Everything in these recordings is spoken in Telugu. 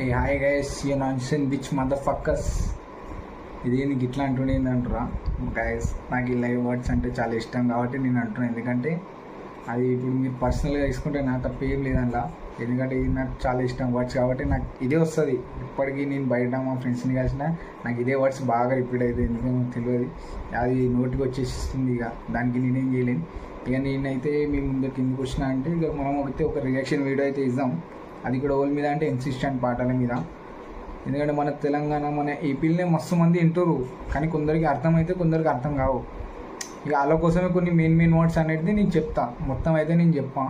A hi guys you nonsense bitch motherfuckers. ఇది నీకు ఇట్లా అంటుండేది అంటురా గైస్. నాకు ఈ లైవ్ వర్డ్స్ అంటే చాలా ఇష్టం కాబట్టి నేను అంటున్నాను. ఎందుకంటే అది ఇప్పుడు మీరు పర్సనల్గా తీసుకుంటే నా తప్ప ఏం లేదనలా. ఎందుకంటే ఇది నాకు చాలా ఇష్టం వర్డ్స్ కాబట్టి నాకు ఇదే వస్తుంది. ఇప్పటికీ నేను బయట మా ఫ్రెండ్స్ని కలిసిన నాకు ఇదే వర్డ్స్ బాగా రిపీట్ అవుతుంది. ఎందుకంటే తెలియదు అది నోటికి వచ్చేస్తుంది. ఇక దానికి నేనేం చేయలేను. ఇక నేనైతే మీ ముందుకు ఎందుకు వచ్చినా అంటే ఇక మనం అయితే ఒక రియాక్షన్ వీడియో అయితే ఇద్దాం. అది కూడా ఓల్ మీద అంటే ఇన్సిస్టెంట్ పాటల మీద. ఎందుకంటే మన తెలంగాణ మన ఏపీలోనే మస్తు మంది వింటారు, కానీ కొందరికి అర్థమైతే కొందరికి అర్థం కావు. ఇక వాళ్ళ కోసమే కొన్ని మెయిన్ వర్డ్స్ అనేది నేను చెప్తా. మొత్తం అయితే నేను చెప్పా,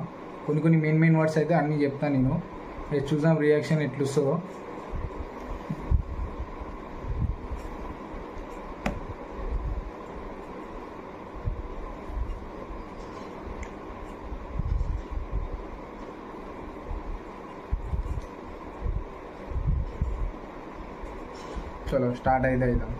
కొన్ని మెయిన్ వర్డ్స్ అయితే అన్నీ చెప్తాను నేను. చూద్దాం రియాక్షన్ ఎట్లా వస్తుందో. చలో స్టార్ట్ అయితే అవుతాం.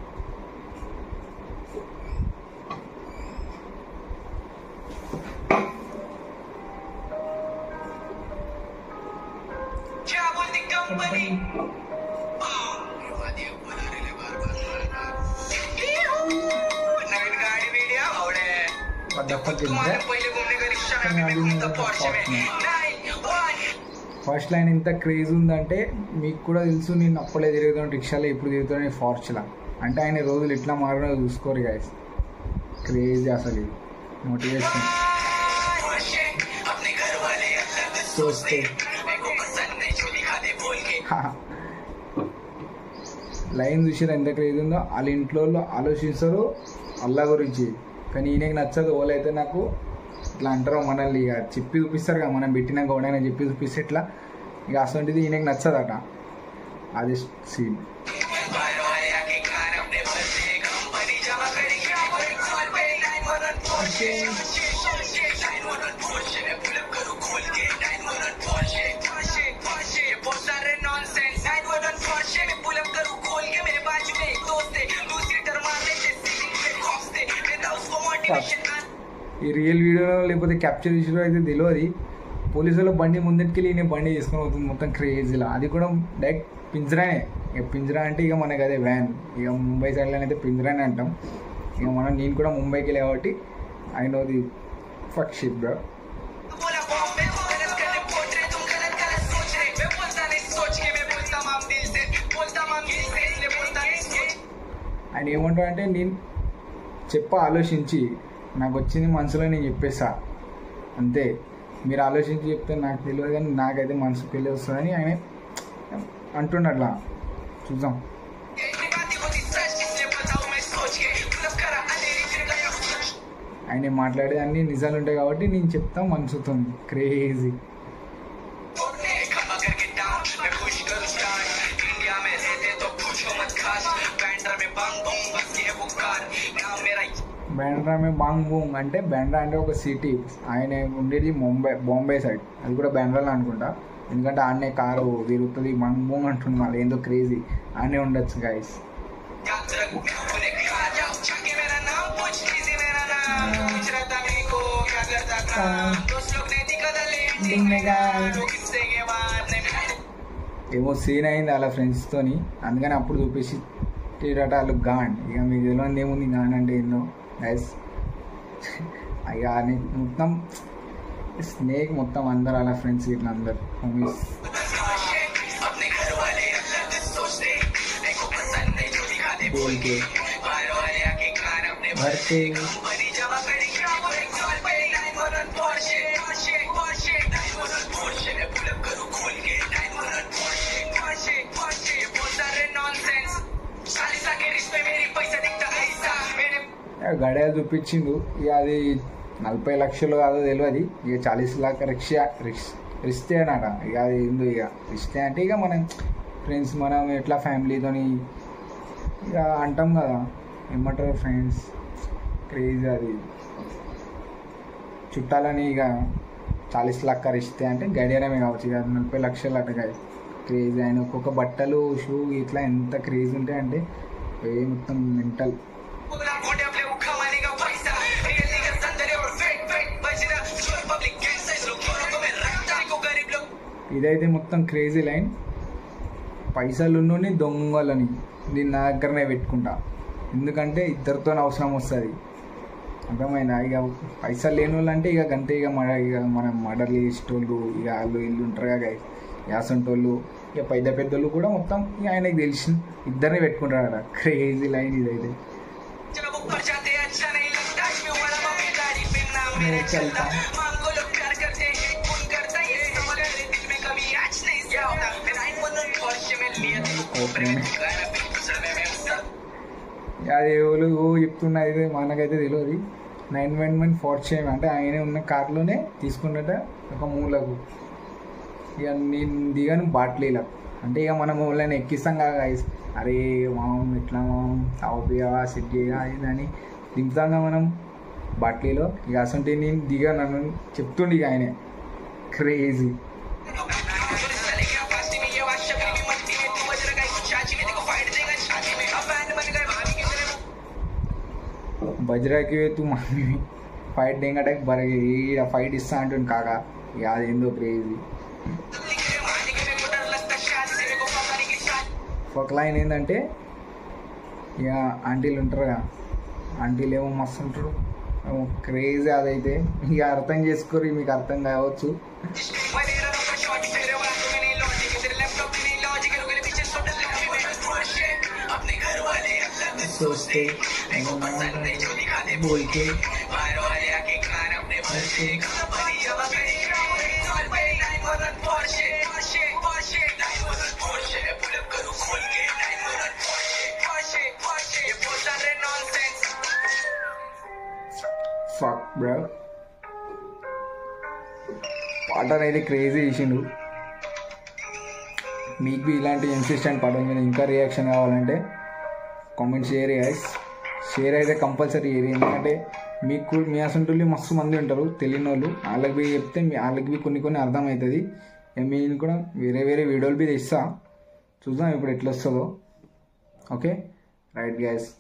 ఫస్ట్ లైన్ ఇంత క్రేజ్ ఉందంటే మీకు కూడా తెలుసు. నేను అప్పుడే తిరుగుతాను రిక్షాలో, ఇప్పుడు తిరుగుతాను ఫార్చులా. అంటే ఆయన రోజులు ఎట్లా మారినా చూసుకోరు గైస్. క్రేజీ అసలు ఇది మోటివేషన్. లైన్ చూసారు ఎంత క్రేజ్ ఉందో. వాళ్ళ ఇంట్లో ఆలోచిస్తారు అల్లా గురించి, కానీ ఈయనకి నచ్చదు. వాళ్ళైతే నాకు ఇట్లా అంటారో మనల్ని ఇక చెప్పి చూపిస్తారు కదా, మనం పెట్టినాక ఎవడైనా చెప్పి చూపిస్తే ఇట్లా ఇక అసలు ఈయనకి నచ్చదట. అది సీన్. ఈ రియల్ వీడియోలో లేకపోతే క్యాప్చర్ చేసిలో అయితే తెలియదు. పోలీసుల బండి ముందటికెళ్ళి నేను బండి తీసుకొని అవుతుంది మొత్తం క్రేజీలా. అది కూడా డైరెక్ట్ పింజరానే. ఇక పింజరా అంటే ఇక మనకి అదే వ్యాన్. ఇక ముంబై సైడ్లో అయితే పింజరానే అంటాం. ఇక నేను కూడా ముంబైకి వెళ్ళి కాబట్టి I know the fuck shit bro. ఆయన ఏమంటా అంటే నేను ఆలోచించి నాకు వచ్చింది మనసులో నేను చెప్పేసా అంతే. మీరు ఆలోచించి చెప్తే నాకు తెలియదు, కానీ నాకైతే మనసు పెళ్ళి వస్తుందని ఆయన అంటున్నట్లా. చూద్దాం. ఆయన మాట్లాడేది అన్నీ నిజాలు ఉంటాయి కాబట్టి నేను చెప్తా మనసుతో. క్రేజీ. బ్యాండ్రా మే బాంగ్ బూంగ్ అంటే బ్యాండ్రా అంటే ఒక సిటీ. ఆయన ఉండేది బాంబే సైడ్. అది కూడా బ్యాండ్రాలో అనుకుంటా, ఎందుకంటే ఆడనే కారు తిరుగుతుంది. బాంగ్ బూంగ్ అంటుంది మళ్ళీ ఏందో క్రేజీ. ఆడనే ఉండొచ్చు గైస్. ఏమో సీన్ అయింది అలా ఫ్రెండ్స్తోని, అందుకని అప్పుడు చూపించి వాళ్ళు గాండ్. ఇక మీకు తెలియదు ఏముంది గాండ్ అంటే ఎన్నో గైస్. ఇక మొత్తం స్నేక్ మొత్తం అందరు అలా ఫ్రెండ్స్ ఇట్లా అందరు హోమీస్. గడియాలు చూపించిండు. ఇక అది 40 లక్షలు కాదో తెలియదు. ఇక 40 లక్ష రిస్తే అనట. ఇక అది ఏందో ఇక రిస్తే అంటే ఇక మనం ఫ్రెండ్స్, మనం ఎట్లా ఫ్యామిలీతోని ఇక అంటాం కదా, ఏమంటారు ఫ్రెండ్స్. క్రేజీ అది. చుట్టాలని ఇక 40 లక్ష రిస్తే అంటే గడియారమే కావచ్చు. ఇక 40 లక్షలు అటగా. క్రేజీ. ఆయన ఒక్కొక్క బట్టలు షూ ఇట్లా ఎంత క్రేజీ ఉంటాయంటే మొత్తం మెంటల్. ఇదైతే మొత్తం క్రేజీ లైన్. పైసలున్నోని దొంగలని నేను నా దగ్గరనే పెట్టుకుంటా, ఎందుకంటే ఇద్దరితో అవసరం వస్తుంది. అర్థమైందా? ఇక పైసలు లేని వాళ్ళు అంటే ఇక గంతే, ఇక మనం మర్డర్లు చేసేటోళ్ళు ఇక వాళ్ళు ఇల్లు ఉంటారు కదా యాసంటోళ్ళు, ఇక పెద్దోళ్ళు కూడా మొత్తం ఇక ఆయనకి తెలిసి ఇద్దరిని పెట్టుకుంటారు. క్రేజీ లైన్ ఇదైతే. అది ఎవరు చెప్తున్నా అయితే మనకైతే తెలియదు. 911 ఫార్చ్యూన్ అంటే ఆయనే ఉన్న కార్లోనే తీసుకున్నట్ట ఒక మూలకు. ఇక నేను దిగాను బాట్లీలో, అంటే ఇక మనం వాళ్ళని ఎక్కిస్తాం కదా, అరే మామూలు ఎట్లా తాపియా సెట్ చేయా అని దింపుతాం కదా మనం బాట్లీలో. ఇక అసలు నేను దిగా నన్ను చెప్తుండే ఇక ఆయనే. క్రేజీ. బజ్రాకి తూ మమ్మీ ఫైట్ దేంగటకి బరగి ఫైట్ ఇస్తా అంటుంది కాక. ఇక అదేందో క్రేజీ. ఒక లైన్ ఏంటంటే ఇక ఆంటీలు ఉంటారు కదా, ఆంటీలు ఏమో మస్తు ఉంటారు, క్రేజీ. అదైతే ఇక అర్థం చేసుకోరు, మీకు అర్థం కావచ్చు. ఫక్ బ్రో, పాటను అయితే క్రేజీ చేసిండు. మీకు ఇలాంటి ఇన్సిస్టెంట్ పాట మీద ఇంకా రియాక్షన్ కావాలంటే కామెంట్ షేర్ గైస్. షేర్ అయితే కంపల్సరీ చేయరు, ఎందుకంటే మీకు మీ అసంటోళ్ళు మస్తు మంది ఉంటారు తెలియని వాళ్ళు. వాళ్ళకి పోయి చెప్తే వాళ్ళకి కొన్ని అర్థమవుతుంది. నేను కూడా వేరే వీడియోలు బి తెస్తా, చూద్దాం ఇప్పుడు ఎట్లా వస్తుందో. Okay right guys.